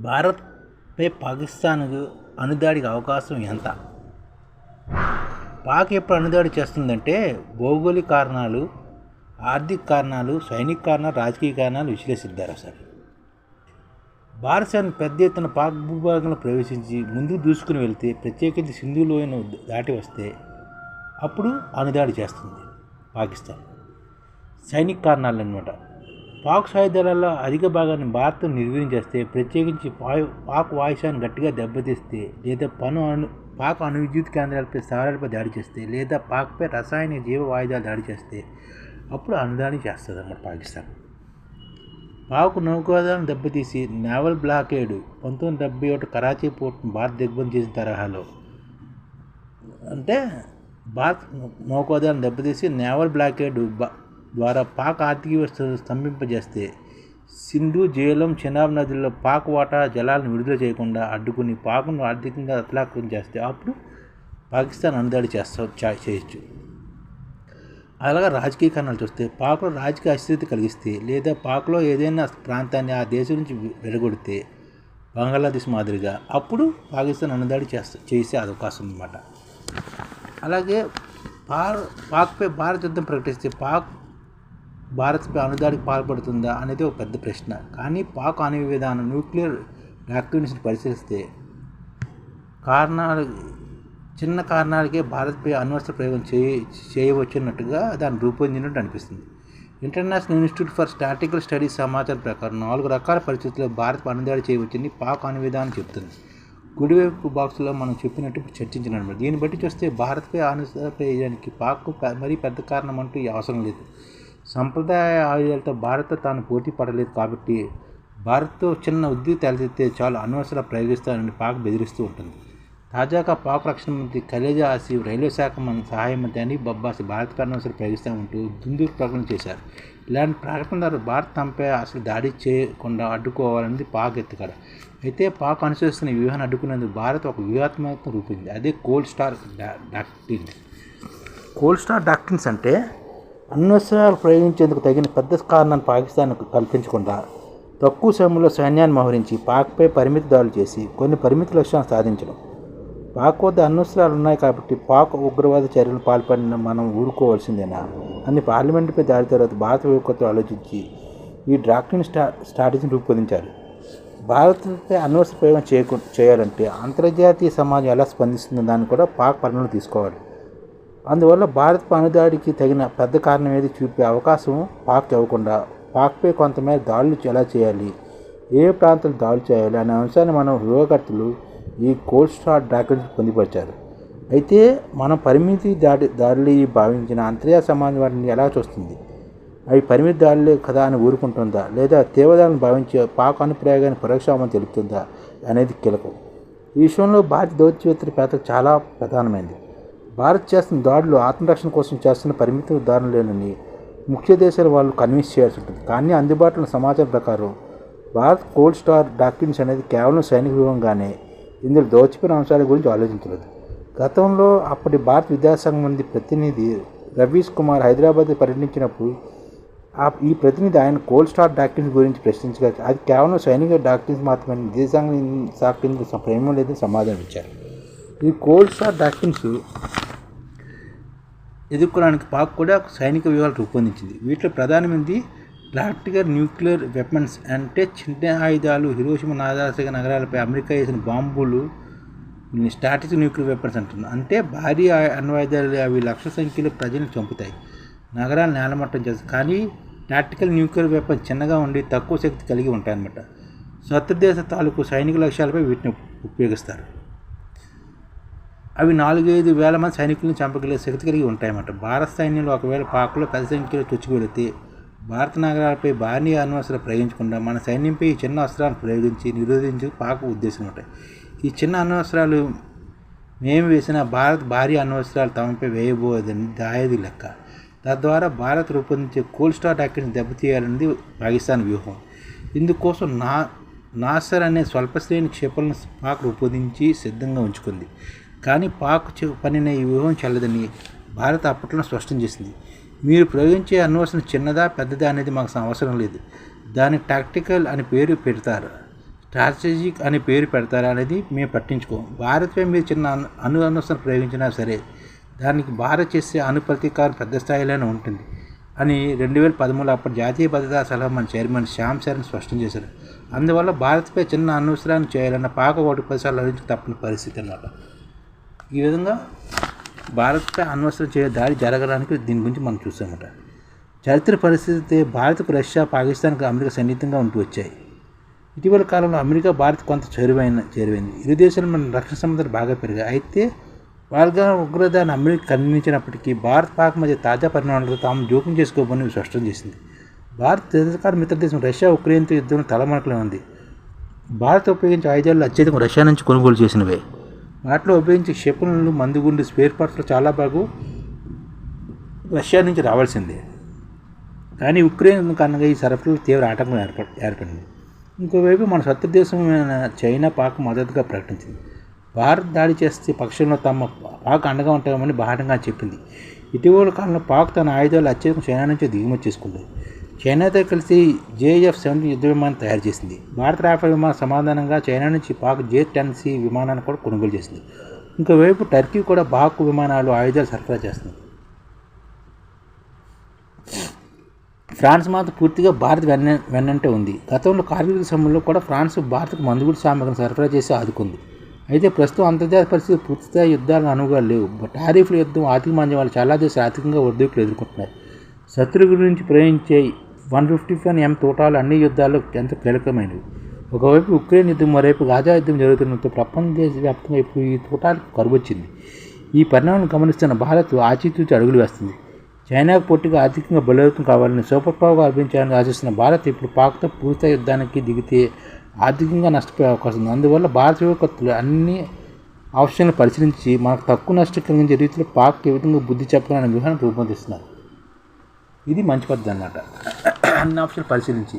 భారత్పై పాకిస్తాన్కు అణుదాడికి అవకాశం ఎంత? పాక్ ఎప్పుడు అణుదాడి చేస్తుందంటే భౌగోళిక కారణాలు, ఆర్థిక కారణాలు, సైనిక కారణాలు, రాజకీయ కారణాలు విశ్లేషిద్దారు. అసలు భారత సైన్యం పెద్ద ఎత్తున పాక్ భూభాగంలో ప్రవేశించి ముందుకు దూసుకుని వెళ్తే, ప్రత్యేకించి సింధు లోయను దాటి వస్తే అప్పుడు అణుదాడి చేస్తుంది పాకిస్తాన్. సైనిక కారణాలు అన్నమాట. పాక్ సాయుధాలలో అధిక భాగాన్ని భారత్ నిర్వీర్యం చేస్తే, ప్రత్యేకించి పాక్ వాయుశాన్ని గట్టిగా దెబ్బతీస్తే, లేదా పాక్ అణు విద్యుత్ కేంద్రాలపై స్థావరాలపై దాడి చేస్తే, లేదా పాక్పై రసాయనిక జీవ వాయుధాలు దాడి చేస్తే అప్పుడు అణుదాడి చేస్తుంది అన్నమాట పాకిస్తాన్. పాక్ నౌకాదళాన్ని దెబ్బతీసి నేవల్ బ్లాకేడ్ 1971 కరాచీ పోర్టును భారత్ దిగ్బంధం చేసిన తరహాలో, అంటే భారత్ నౌకాదళాన్ని దెబ్బతీసి నేవల్ బ్లాకేడ్ ద్వారా పాక్ ఆర్థిక వ్యవస్థను స్తంభింపజేస్తే, సింధు, జేలం, చెనాబ్ నదుల్లో పాక్ వాటా జలాలను విడుదల చేయకుండా అడ్డుకుని పాక్ను ఆర్థికంగా అతలాకుతం చేస్తే అప్పుడు పాకిస్తాన్ అణుదాడి చేయొచ్చు. అలాగే రాజకీయ కారణాలు చూస్తే, పాక్లో రాజకీయ అస్థిరత కలిగిస్తే, లేదా పాక్లో ఏదైనా ప్రాంతాన్ని ఆ దేశం నుంచి విడగొడితే బంగ్లాదేశ్ మాదిరిగా అప్పుడు పాకిస్తాన్ అణుదాడి చేసే అవకాశం అన్నమాట. అలాగే పాక్పై భారత్ యుద్ధం ప్రకటిస్తే భారత్పై అణుదాడికి పాల్పడుతుందా అనేది ఒక పెద్ద ప్రశ్న. కానీ పాక్ అణు విధానం, న్యూక్లియర్ డాక్ట్రిన్స్ని పరిశీలిస్తే చిన్న కారణాలకే భారత్పై అణ్వస్త్ర ప్రయోగం చేయవచ్చున్నట్టుగా దాన్ని రూపొందినట్టు అనిపిస్తుంది. International institute for strategical studies సమాచారం ప్రకారం 4 రకాల పరిస్థితుల్లో భారత్ అణుదాడి చేయవచ్చని పాక్ అణు విధానం చెబుతుంది. కుడివైపు బాక్స్లో మనం చెప్పినట్టు చర్చించినమాట. దీన్ని బట్టి చూస్తే భారత్పై అణుస్త్ర ప్రయోగానికి పాక్ మరీ పెద్ద కారణం అంటూ అవసరం లేదు. సంప్రదాయ ఆయుధాలతో భారత్ తాను పోటీ పడలేదు కాబట్టి భారత్తో చిన్న ఉద్రిక్తత తలెత్తితే చాలు అణ్వస్త్రాలు ప్రయోగిస్తానని పాక్ బెదిరిస్తూ ఉంటుంది. తాజాగా పాక్ రక్షణ మంత్రి ఖలీజా ఆసిఫ్, రైల్వే శాఖ సహాయ మంత్రి అనిల్ అబ్బాస్ భారత్పై అణ్వస్త్రాలు ప్రయోగిస్తామంటూ దుందుకు ప్రకటన చేశారు. ఇలాంటి ప్రకటన ద్వారా భారత్ తమపై అసలు దాడి చేయకుండా అడ్డుకోవాలన్నది పాక్ ఎత్తుగడ. అయితే పాక్ అనుసరిస్తున్న వ్యూహాన్ని అడ్డుకునేందుకు భారత్ ఒక వ్యూహాత్మకతను రూపొందింది. అదే cold star doctrines. Cold star doctrines అంటే అణ్వస్త్రాలు ప్రయోగించేందుకు తగిన పెద్ద కారణాన్ని పాకిస్తాన్కు కల్పించకుండా తక్కువ సమయంలో సైన్యాన్ని మోహరించి పాక్పై పరిమిత దాడులు చేసి కొన్ని పరిమిత లక్ష్యాలను సాధించడం. పాక్ వద్ద అణ్వస్త్రాలు ఉన్నాయి కాబట్టి పాక్ ఉగ్రవాద చర్యలు పాల్పడిన మనం ఊరుకోవాల్సిందేనా అని పార్లమెంటుపై దాడి తర్వాత భారత వ్యూహకర్తలు ఆలోచించి ఈ డాక్ట్రిన్ స్ట్రాటజీని రూపొందించారు. భారత్పై అణ్వస్త్ర ప్రయోగం చేయాలంటే అంతర్జాతీయ సమాజం ఎలా స్పందిస్తుందో దాన్ని కూడా పాక్ పరిగణనలోకి తీసుకోవాలి. అందువల్ల భారత్ అణుదాడికి తగిన పెద్ద కారణం ఏది చూపే అవకాశం పాక్ ఇవ్వకుండా పాక్పై కొంతమేర దాడులు ఎలా చేయాలి, ఏ ప్రాంతాలు దాడులు చేయాలి అనే అంశాన్ని మనం వ్యూహకర్తలు ఈ కోల్డ్ స్టార్ డాక్ట్రిన్స్ పొందుపరిచారు. అయితే మనం పరిమితి దాడులు భావించిన అంతర్జాతీయ సమాజం వాటిని ఎలా చూస్తుంది? అవి పరిమిత దాడులే కదా అని ఊరుకుంటుందా, లేదా తీవ్రదాలను భావించే పాక్ అణుప్రయోగాన్ని పరోక్షమని తెలుపుతుందా అనేది కీలకం. ఈ విషయంలో భారత దౌత్యవేత్తల పాత్ర చాలా ప్రధానమైనది. భారత్ చేస్తున్న దాడులు ఆత్మరక్షణ కోసం చేస్తున్న పరిమిత ఉదాహరణలేనని ముఖ్య దేశాల వాళ్ళు కన్విన్స్ చేయాల్సి ఉంటుంది. కానీ అందుబాటులో సమాచారం ప్రకారం భారత్ కోల్డ్ స్టార్ డాక్ట్రిన్స్ అనేది కేవలం సైనిక వ్యూహంగానే ఇందులో దోచిపోయిన అంశాల గురించి ఆలోచించలేదు. గతంలో అప్పటి భారత విద్యాశాఖ మంత్రి ప్రతినిధి రవీష్ కుమార్ హైదరాబాద్ పర్యటించినప్పుడు ఈ ప్రతినిధి ఆయన కోల్డ్ స్టార్ డాక్ట్రిన్స్ గురించి ప్రశ్నించగా అది కేవలం సైనిక డాక్ట్రిన్స్ మాత్రమే, విదేశాంగ శాఖ ప్రేమ లేదని సమాధానం ఇచ్చారు. ఈ కోల్డ్ స్టార్ డాక్ట్రిన్స్ ఎదుర్కోవడానికి పాక్ కూడా సైనిక వ్యూహాలు రూపొందించింది. వీటిలో ప్రధానమైనది ప్రాక్టికల్ న్యూక్లియర్ వెపన్స్, అంటే చిన్న ఆయుధాలు. హిరోషిమా, నాగాసాకి నగరాలపై అమెరికా వేసిన బాంబులు స్ట్రాటజిక్ న్యూక్లియర్ వెపన్స్ అంటున్నారు. అంటే భారీ అణ్వాయుధాలు. అవి లక్షల సంఖ్యలో ప్రజలను చంపుతాయి, నగరాలు నేలమట్టం చేస్తాయి. కానీ టాక్టికల్ న్యూక్లియర్ వెపన్స్ చిన్నగా ఉండి తక్కువ శక్తి కలిగి ఉంటాయన్నమాట. శత్రు దేశ తాలూకు సైనిక లక్ష్యాలపై వీటిని ఉపయోగిస్తారు. అవి 4-5 వేల మంది సైనికులను చంపగలిగే శక్తి కలిగి ఉంటాయన్నమాట. భారత సైన్యంలో ఒకవేళ పాక్లో పెద్ద సంఖ్యలో చొచ్చుకు వెళితే భారత నగరాలపై భారీ అణ్వస్త్రాలు ప్రయోగించకుండా మన సైన్యంపై ఈ చిన్న అస్త్రాలను ప్రయోగించి నిరోధించి పాక్ ఉద్దేశం ఉంటాయి. ఈ చిన్న అణ్వస్త్రాలు మేము వేసిన భారత్ భారీ అణ్వస్త్రాలు తమపై వేయబోదని దాయేది లెక్క. తద్వారా భారత్ రూపొందించే కోల్డ్ స్టార్ డాక్ట్రిన్స్ దెబ్బతీయాలన్నది పాకిస్తాన్ వ్యూహం. ఇందుకోసం నాసర్ అనే స్వల్పశ్రేణి క్షిపణులను పాక్ రూపొందించి సిద్ధంగా ఉంచుకుంది. కానీ పాక్ పనిన ఈ వ్యూహం చెల్లదని భారత్ అప్పట్లో స్పష్టం చేసింది. మీరు ప్రయోగించే అణ్వస్త్రం చిన్నదా పెద్దదా అనేది మాకు అవసరం లేదు, దానికి టాక్టికల్ అని పేరు పెడతారు. స్ట్రాటజిక్ అని పేరు పెడతారా అనేది మేము పట్టించుకోం. భారత్పై మీరు చిన్న అణ్వస్త్రం ప్రయోగించినా సరే దానికి భారత్ చేసే ప్రతీకారం పెద్ద స్థాయిలోనే ఉంటుంది అని 2013 అప్పటి జాతీయ భద్రతా సలహా మండలి చైర్మన్ శ్యామ్ చరణ్ స్పష్టం చేశారు. అందువల్ల భారత్పై చిన్న అణ్వస్త్రాన్ని చేయాలన్న పాక్ 10 సార్లు నుంచి తప్పని పరిస్థితి అన్నమాట. ఈ విధంగా భారత్పై అణ్వస్త్రం దాడి జరగడానికి దీని గురించి మనం చూసామట. చరిత్ర పరిస్థితి భారత్కు రష్యా, పాకిస్తాన్కు అమెరికా సన్నిహితంగా ఉంటూ వచ్చాయి. ఇటీవల కాలంలో అమెరికా భారత్ కొంత చేరువైంది. ఇరు దేశాలు మన రక్షణ సంబంధాలు బాగా పెరిగాయి. అయితే వాళ్ళగా ఉగ్రదాన్ని అమెరికా ఖండించినప్పటికీ భారత్ పాక్ మధ్య తాజా పరిణామాలతో తాము జోక్యం చేసుకోబోని స్పష్టం చేసింది. భారత్ తిరస్కార మిత్రదేశం రష్యా ఉక్రెయిన్తో యుద్ధం తలమణకలో ఉంది. భారత్ ఉపయోగించే ఆయుధాలు అత్యధికం రష్యా నుంచి కొనుగోలు చేసినవే. వాటిలో ఉపయోగించే క్షిపణులు, మందుగుండు, స్పేర్ పార్ట్స్లో చాలా భాగం రష్యా నుంచి రావాల్సిందే. కానీ ఉక్రెయిన్ కారణంగా ఈ సరఫరాలో తీవ్ర ఆటంకం ఏర్పడింది. ఇంకోవైపు మన శత్రు దేశమైన చైనా పాక్ మద్దతుగా ప్రకటించింది. భారత్ దాడి చేసే పక్షంలో తమ పాక్ అండగా ఉంటామని బాహటంగా చెప్పింది. ఇటీవల కాలంలో పాక్ తన ఆయుధాలు అత్యధికం చైనా నుంచి దిగుమతి చేసుకుంది. చైనాతో కలిసి JF-17 యుద్ధ విమానం తయారు చేసింది. భారత రాఫెల్ విమానం సమాధానంగా చైనా నుంచి పాక్ J-10C విమానాన్ని కూడా కొనుగోలు చేసింది. ఇంకోవైపు టర్కీ కూడా పాక్ విమానాలు, ఆయుధాలు సరఫరా చేస్తుంది. ఫ్రాన్స్ మాత్రం పూర్తిగా భారత్ వెన్నంటే ఉంది. గతంలో కార్గిల్ సమయంలో కూడా ఫ్రాన్స్ భారత్కు మందుగుడు సామగ్రిని సరఫరా చేసి ఆదుకుంది. అయితే ప్రస్తుతం అంతర్జాతీయ పరిస్థితి పూర్తిస్థాయి యుద్ధాలకు అనువుగా లేవు. టారిఫ్ల యుద్ధం, ఆర్థిక మాంద్యం వల్ల చాలా దేశాలు ఆర్థికంగా ఒడిదుడుకులు ఎదుర్కొంటున్నాయి. శత్రువు గురించి ప్రయోగించే 155M తోటాలు అన్ని యుద్ధాల్లో ఎంత కీలకమైనవి. ఒకవైపు ఉక్రెయిన్ యుద్ధం, మరోవైపు గాజా యుద్ధం జరుగుతున్నంత ప్రపంచవ్యాప్తంగా ఇప్పుడు ఈ తోటాలకు కరువొచ్చింది. ఈ పరిణామాలను గమనిస్తున్న భారత్ ఆచితూచి అడుగులు వేస్తుంది. చైనాకు పోటీగా ఆర్థికంగా బలోపేతం కావాలని సూపర్ పవర్గా అర్పించాలని ఆశిస్తున్న భారత్ ఇప్పుడు పాక్తో పూర్తి యుద్ధానికి దిగితే ఆర్థికంగా నష్టపోయే అవకాశం ఉంది. అందువల్ల భారత వ్యూహకర్తలు అన్ని ఆప్షన్లు పరిశీలించి మనకు తక్కువ నష్టం కలిగించే రీతిలో పాక్ ఏ విధంగా బుద్ధి చెప్పాలనే వ్యూహాన్ని రూపొందిస్తున్నారు. ఇది మంచి పద్ధతి అన్నమాట. అన్ని ఆప్షన్లు పరిశీలించి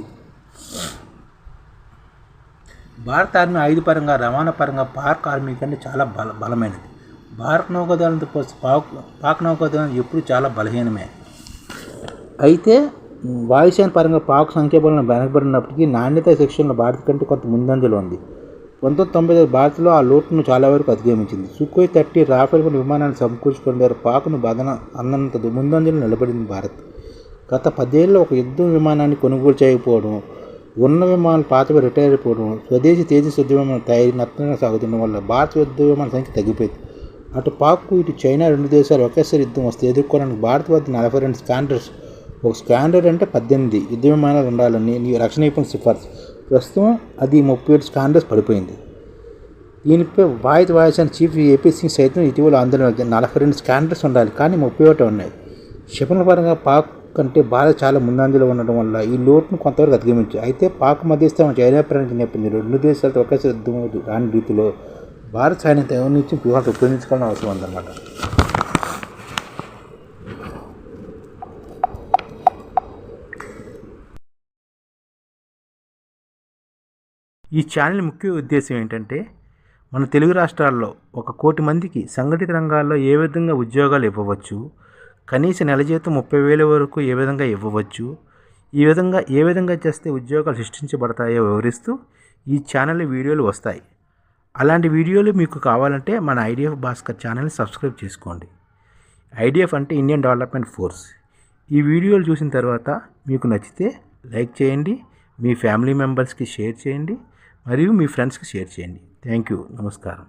భారత ఆర్మీ ఆయుధ పరంగా, రవాణా పరంగా పాక్ ఆర్మీ కంటే చాలా బలమైనది. భారత నౌకాదళంతో పోస్తే పాక్ నౌకాదళం ఎప్పుడు చాలా బలహీనమే. అయితే వాయుసేన పరంగా పాక్ సంఖ్యాబలం వెనకబడినప్పటికీ నాణ్యత శిక్షణలో భారత్ కంటే కొంత ముందంజలో ఉంది. 1995 భారత్లో ఆ లోటును చాలా వరకు అధిగమించింది. సుఖోయ్ 30 రాఫెల్ విమానాన్ని సమకూర్చుకోవడం ద్వారా పాక్ను అందంత ముందంజలో నిలబడింది భారత్. గత 10 ఏళ్ళలో ఒక యుద్ధ విమానాన్ని కొనుగోలు చేయకపోవడం, ఉన్న విమానాలు పాతవి రిటైర్ అయిపోవడం, స్వదేశీ తేజస్ యుద్ధ విమానాల తయారీ నత్తనంగా సాగుతుండడం వల్ల భారత యుద్ధ విమానాల సంఖ్య తగ్గిపోయింది. అటు పాక్కు, ఇటు చైనా రెండు దేశాలు ఒకేసారి యుద్ధం వస్తే ఎదుర్కోవడానికి భారత్ వద్ద 42 స్కాండర్స్, ఒక స్కాండర్ అంటే 18 యుద్ధ విమానాలు ఉండాలని రక్షణ నిపుణుల సిఫార్సు. ప్రస్తుతం అది 37 స్కాండర్స్ పడిపోయింది. దీనిపై వాయుసేన చీఫ్ AP సింగ్ సైతం ఇటీవల ఆందోళన 42 స్కాండర్స్ ఉండాలి, కానీ 31 ఉన్నాయి. క్షిపణుల పరంగా పాక్ కంటే భారత్ చాలా ముందంజలో ఉండడం వల్ల ఈ లోటును కొంతవరకు అధిగమించారు. అయితే పాక్ మధ్యస్థం చైనా ప్రయాణించిన నేపథ్యంలో రెండు దేశాలతో ఒకేసారి యుద్ధం రాని రీతిలో భారత్ సైన్యం నుంచి వ్యూహాలు ఉపయోగించుకోవాలని అవసరం ఉందన్నమాట. ఈ ఛానల్ ముఖ్య ఉద్దేశం ఏంటంటే మన తెలుగు రాష్ట్రాల్లో 1 కోటి మందికి సంఘటిత రంగాల్లో ఏ విధంగా ఉద్యోగాలు ఇవ్వవచ్చు, కనీస నెల జీతం 30,000 వరకు ఏ విధంగా ఇవ్వవచ్చు, ఏ విధంగా చేస్తే ఉద్యోగాలు సృష్టించబడతాయో వివరిస్తూ ఈ ఛానల్ వీడియోలు వస్తాయి. అలాంటి వీడియోలు మీకు కావాలంటే మన IDF భాస్కర్ ఛానల్ని సబ్స్క్రైబ్ చేసుకోండి. IDF అంటే ఇండియన్ డెవలప్మెంట్ ఫోర్స్. ఈ వీడియోలు చూసిన తర్వాత మీకు నచ్చితే లైక్ చేయండి, మీ ఫ్యామిలీ మెంబర్స్కి షేర్ చేయండి, మరియు మీ ఫ్రెండ్స్కి షేర్ చేయండి. Thank you. నమస్కారం.